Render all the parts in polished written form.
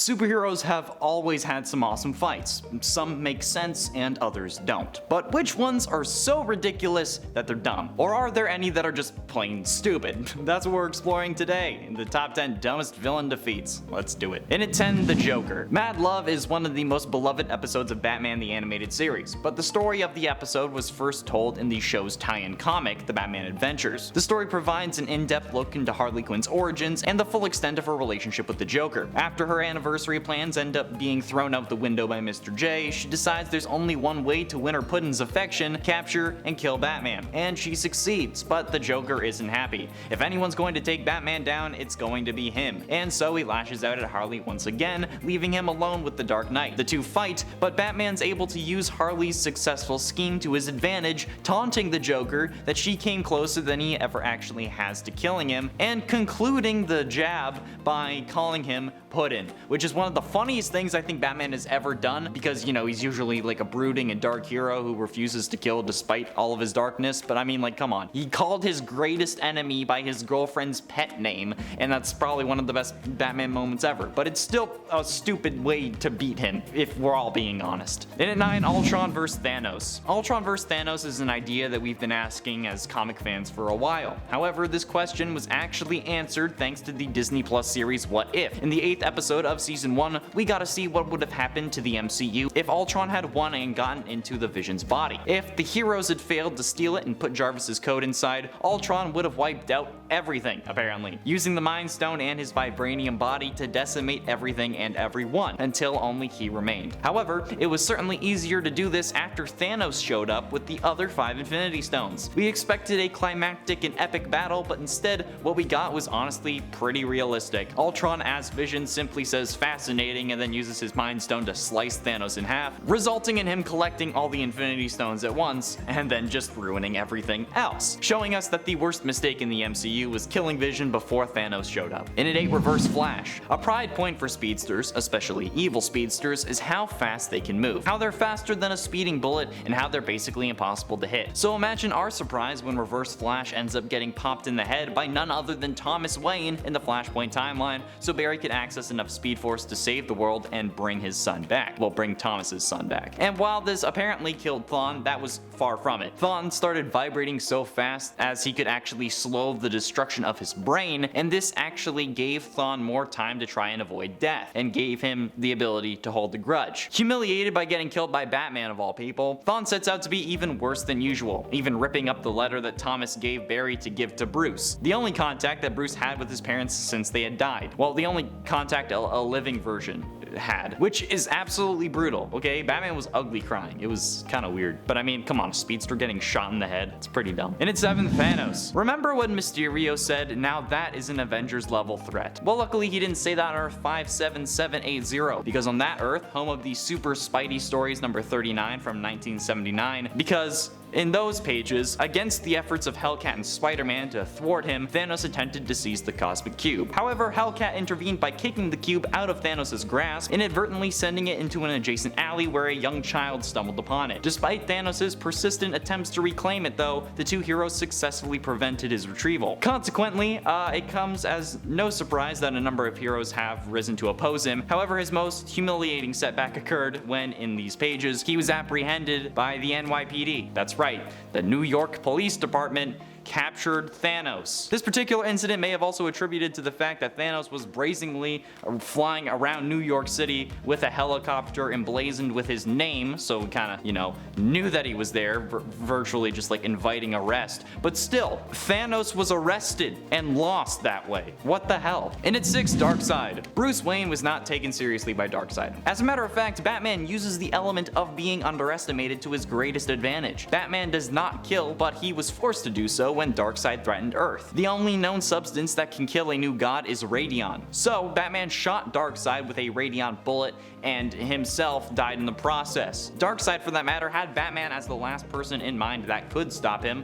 Superheroes have always had some awesome fights. Some make sense and others don't. But which ones are so ridiculous that they're dumb? Or are there any that are just plain stupid? That's what we're exploring today in the top 10 dumbest villain defeats. Let's do it. In at 10, the Joker. Mad Love is one of the most beloved episodes of Batman the Animated Series, but the story of the episode was first told in the show's tie-in comic, The Batman Adventures. The story provides an in-depth look into Harley Quinn's origins and the full extent of her relationship with the Joker. After her anniversary plans end up being thrown out the window by Mr. J, she decides there's only one way to win her Puddin's affection: capture and kill Batman. And she succeeds, but the Joker isn't happy. If anyone's going to take Batman down, it's going to be him. And so he lashes out at Harley once again, leaving him alone with the Dark Knight. The two fight, but Batman's able to use Harley's successful scheme to his advantage, taunting the Joker that she came closer than he ever actually has to killing him, and concluding the jab by calling him Puddin, which is one of the funniest things I think Batman has ever done, because, you know, he's usually like a brooding and dark hero who refuses to kill despite all of his darkness, but I mean, like, come on. He called his greatest enemy by his girlfriend's pet name, and that's probably one of the best Batman moments ever, but it's still a stupid way to beat him, if we're all being honest. In at 9, Ultron vs. Thanos. Ultron vs. Thanos is an idea that we've been asking as comic fans for a while. However, this question was actually answered thanks to the Disney Plus series What If. In the 8th episode of season 1, we got to see what would have happened to the MCU if Ultron had won and gotten into the Vision's body. If the heroes had failed to steal it and put Jarvis's code inside, Ultron would have wiped out everything, apparently, using the Mind Stone and his vibranium body to decimate everything and everyone, until only he remained. However, it was certainly easier to do this after Thanos showed up with the other 5 Infinity Stones. We expected a climactic and epic battle, but instead, what we got was honestly pretty realistic. Ultron as Vision simply says fascinating and then uses his Mind Stone to slice Thanos in half, resulting in him collecting all the Infinity Stones at once, and then just ruining everything else, showing us that the worst mistake in the MCU was killing Vision before Thanos showed up. In at 8, Reverse Flash. A pride point for speedsters, especially evil speedsters, is how fast they can move, how they're faster than a speeding bullet, and how they're basically impossible to hit. So imagine our surprise when Reverse Flash ends up getting popped in the head by none other than Thomas Wayne in the Flashpoint timeline, so Barry could access enough Speed Force to save the world and bring his son back. Well, bring Thomas's son back. And while this apparently killed Thawne, that was far from it. Thawne started vibrating so fast as he could actually slow the destruction of his brain, and this actually gave Thawne more time to try and avoid death, and gave him the ability to hold the grudge. Humiliated by getting killed by Batman of all people, Thawne sets out to be even worse than usual, even ripping up the letter that Thomas gave Barry to give to Bruce, the only contact that Bruce had with his parents since they had died. Well, the only contact a living version had, which is absolutely brutal, okay? Batman was ugly crying. It was kind of weird. But I mean, come on, a speedster getting shot in the head? It's pretty dumb. And at 7, Thanos. Remember when Mysterio said, "Now that is an Avengers level threat"? Well, luckily he didn't say that on Earth 57780, because on that Earth, home of the Super Spidey Stories number 39 from 1979, because in those pages, against the efforts of Hellcat and Spider-Man to thwart him, Thanos attempted to seize the Cosmic Cube. However, Hellcat intervened by kicking the cube out of Thanos' grasp, inadvertently sending it into an adjacent alley where a young child stumbled upon it. Despite Thanos' persistent attempts to reclaim it though, the two heroes successfully prevented his retrieval. Consequently, it comes as no surprise that a number of heroes have risen to oppose him. However, his most humiliating setback occurred when, in these pages, he was apprehended by the NYPD. That's right, the New York Police Department captured Thanos. This particular incident may have also attributed to the fact that Thanos was brazenly flying around New York City with a helicopter emblazoned with his name, so we kind of, you know, knew that he was there, virtually just like inviting arrest. But still, Thanos was arrested and lost that way. What the hell? And at 6, Darkseid. Bruce Wayne was not taken seriously by Darkseid. As a matter of fact, Batman uses the element of being underestimated to his greatest advantage. Batman does not kill, but he was forced to do so when Darkseid threatened Earth. The only known substance that can kill a new god is radion. So Batman shot Darkseid with a radion bullet and himself died in the process. Darkseid, for that matter, had Batman as the last person in mind that could stop him,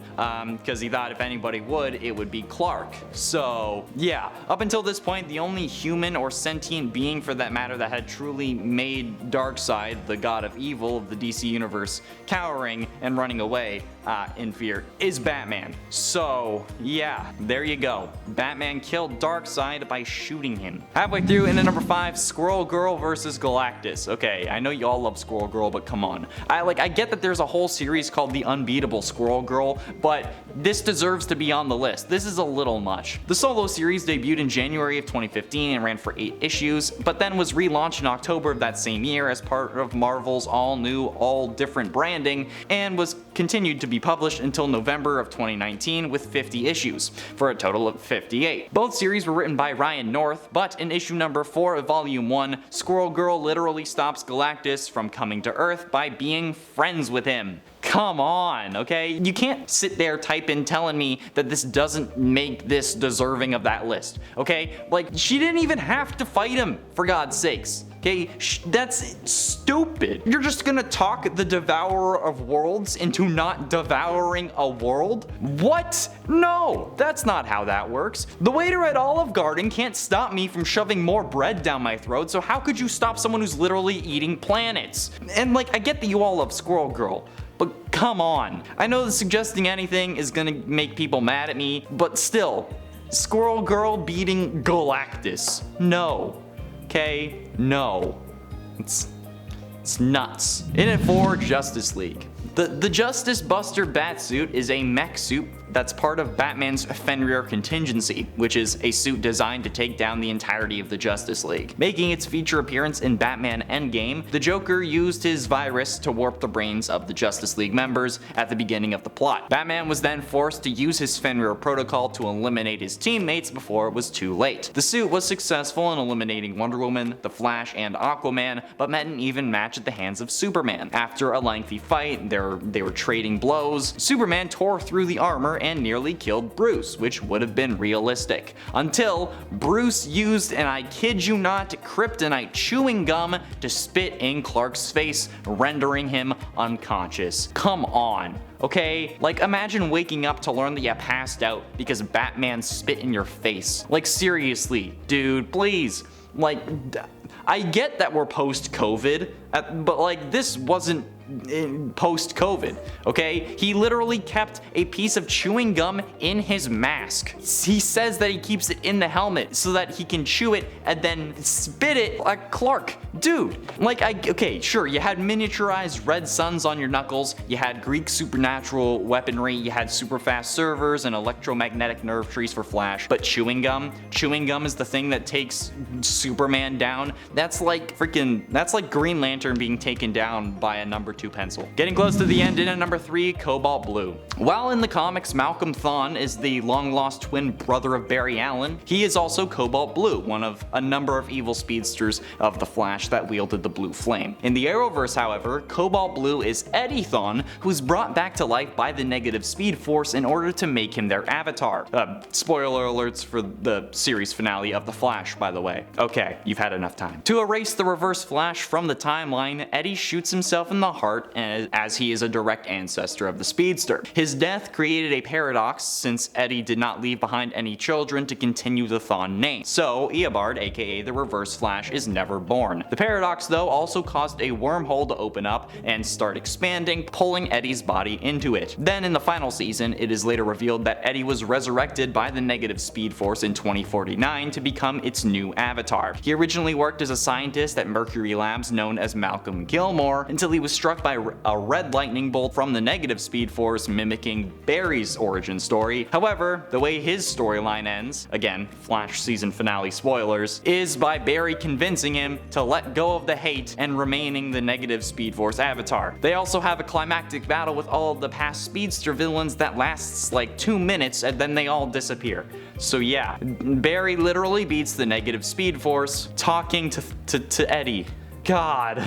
because he thought if anybody would, it would be Clark. So yeah, up until this point, the only human or sentient being, for that matter, that had truly made Darkseid, the god of evil of the DC universe, cowering and running away, in fear is Batman. So yeah, there you go. Batman killed Darkseid by shooting him. Halfway through, in at number 5, Squirrel Girl versus Galactus. Okay, I know you all love Squirrel Girl, but come on. I get that there's a whole series called The Unbeatable Squirrel Girl, but this deserves to be on the list. This is a little much. The solo series debuted in January of 2015 and ran for 8 issues, but then was relaunched in October of that same year as part of Marvel's all-new, all-different branding, and was continued to be published until November of 2019 with 50 issues, for a total of 58. Both series were written by Ryan North, but in issue number 4 of Volume 1, Squirrel Girl literally stops Galactus from coming to Earth by being friends with him. Come on, okay? You can't sit there typing telling me that this doesn't make this deserving of that list, okay? Like, she didn't even have to fight him, for God's sakes. Okay, that's stupid. You're just gonna talk the Devourer of Worlds into not devouring a world? What? No, that's not how that works. The waiter at Olive Garden can't stop me from shoving more bread down my throat, so how could you stop someone who's literally eating planets? And like, I get that you all love Squirrel Girl, but come on. I know that suggesting anything is gonna make people mad at me, but still, Squirrel Girl beating Galactus. No. Okay, no. It's nuts. In at 4, Justice League. The Justice Buster Batsuit is a mech suit that's part of Batman's Fenrir Contingency, which is a suit designed to take down the entirety of the Justice League. Making its feature appearance in Batman Endgame, the Joker used his virus to warp the brains of the Justice League members at the beginning of the plot. Batman was then forced to use his Fenrir protocol to eliminate his teammates before it was too late. The suit was successful in eliminating Wonder Woman, the Flash, and Aquaman, but met an even match at the hands of Superman. After a lengthy fight, they were trading blows. Superman tore through the armor and nearly killed Bruce, which would have been realistic. Until Bruce used, and I kid you not, kryptonite chewing gum to spit in Clark's face, rendering him unconscious. Come on. Okay, like imagine waking up to learn that you passed out because Batman spit in your face. Like seriously, dude, please. Like, I get that we're post-COVID, but like this wasn't post-COVID, okay? He literally kept a piece of chewing gum in his mask. He says that he keeps it in the helmet so that he can chew it and then spit it like Clark. Dude, like, okay, sure, you had miniaturized red suns on your knuckles, you had Greek supernatural weaponry, you had super fast servers and electromagnetic nerve trees for Flash, but chewing gum is the thing that takes Superman down. That's like Green Lantern being taken down by a number 2 pencil. Getting close to the end, in at number 3, Cobalt Blue. While in the comics Malcolm Thawne is the long-lost twin brother of Barry Allen, he is also Cobalt Blue, one of a number of evil speedsters of the Flash that wielded the blue flame. In the Arrowverse, however, Cobalt Blue is Eddie Thawne, who's brought back to life by the Negative Speed Force in order to make him their avatar. Spoiler alerts for the series finale of The Flash, by the way. Okay, you've had enough time. To erase the Reverse Flash from the timeline, Eddie shoots himself in the heart as he is a direct ancestor of the Speedster. His death created a paradox since Eddie did not leave behind any children to continue the Thawne name. So Eobard, aka the Reverse Flash, is never born. The paradox though also caused a wormhole to open up and start expanding, pulling Eddie's body into it. Then in the final season, it is later revealed that Eddie was resurrected by the Negative Speed Force in 2049 to become its new avatar. He originally worked as a scientist at Mercury Labs known as Malcolm Gilmore until he was struck by a red lightning bolt from the Negative Speed Force, mimicking Barry's origin story. However, the way his storyline ends, again, Flash season finale spoilers, is by Barry convincing him to let go of the hate and remaining the Negative Speed Force avatar. They also have a climactic battle with all of the past Speedster villains that lasts like 2 minutes and then they all disappear. So yeah, Barry literally beats the Negative Speed Force talking to Eddie. God.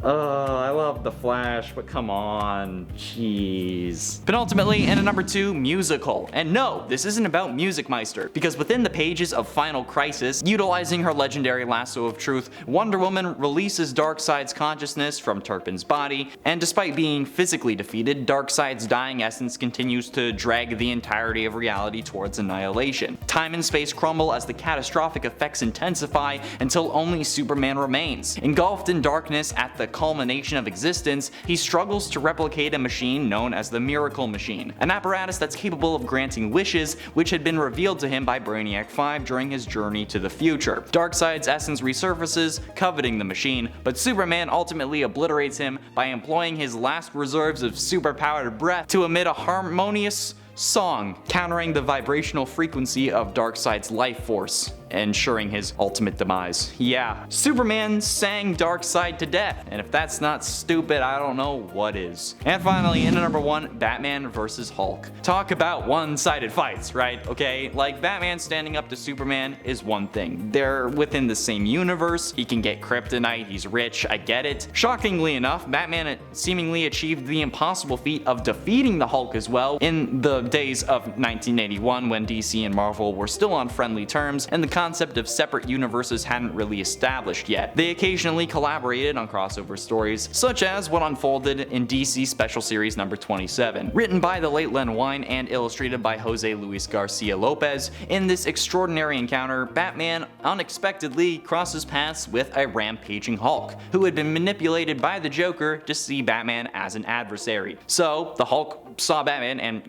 I love The Flash, but come on, jeez. Penultimately, in at number 2, musical. And no, this isn't about Music Meister, because within the pages of Final Crisis, utilizing her legendary lasso of truth, Wonder Woman releases Darkseid's consciousness from Turpin's body, and despite being physically defeated, Darkseid's dying essence continues to drag the entirety of reality towards annihilation. Time and space crumble as the catastrophic effects intensify until only Superman remains. Engulfed in darkness at the culmination of existence, he struggles to replicate a machine known as the Miracle Machine, an apparatus that's capable of granting wishes, which had been revealed to him by Brainiac 5 during his journey to the future. Darkseid's essence resurfaces, coveting the machine, but Superman ultimately obliterates him by employing his last reserves of superpowered breath to emit a harmonious song, countering the vibrational frequency of Darkseid's life force, ensuring his ultimate demise. Yeah, Superman sang Darkseid to death, and if that's not stupid, I don't know what is. And finally, in number 1, Batman vs. Hulk. Talk about one-sided fights, right? Okay, like Batman standing up to Superman is one thing. They're within the same universe, he can get kryptonite, he's rich, I get it. Shockingly enough, Batman seemingly achieved the impossible feat of defeating the Hulk as well in the days of 1981 when DC and Marvel were still on friendly terms and the concept of separate universes hadn't really established yet. They occasionally collaborated on crossover stories, such as what unfolded in DC Special Series number 27. Written by the late Len Wein and illustrated by Jose Luis Garcia Lopez, in this extraordinary encounter, Batman unexpectedly crosses paths with a rampaging Hulk, who had been manipulated by the Joker to see Batman as an adversary. So, the Hulk saw Batman and,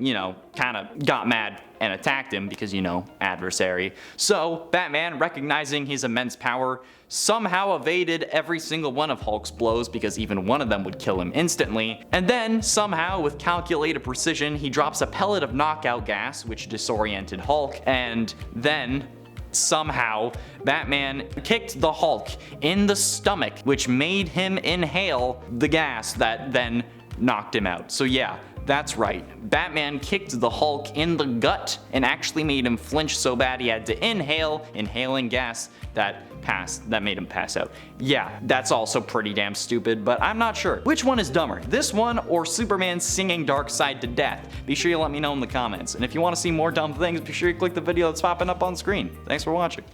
kinda got mad and attacked him because, adversary. So, Batman, recognizing his immense power, somehow evaded every single one of Hulk's blows because even one of them would kill him instantly. And then, somehow, with calculated precision, he drops a pellet of knockout gas, which disoriented Hulk, and then somehow, Batman kicked the Hulk in the stomach, which made him inhale the gas that then knocked him out. So yeah, that's right, Batman kicked the Hulk in the gut and actually made him flinch so bad he had to inhaling gas that made him pass out. Yeah, that's also pretty damn stupid, but I'm not sure. Which one is dumber, this one or Superman singing Darkseid to death? Be sure you let me know in the comments. And if you want to see more dumb things, be sure you click the video that's popping up on screen. Thanks for watching.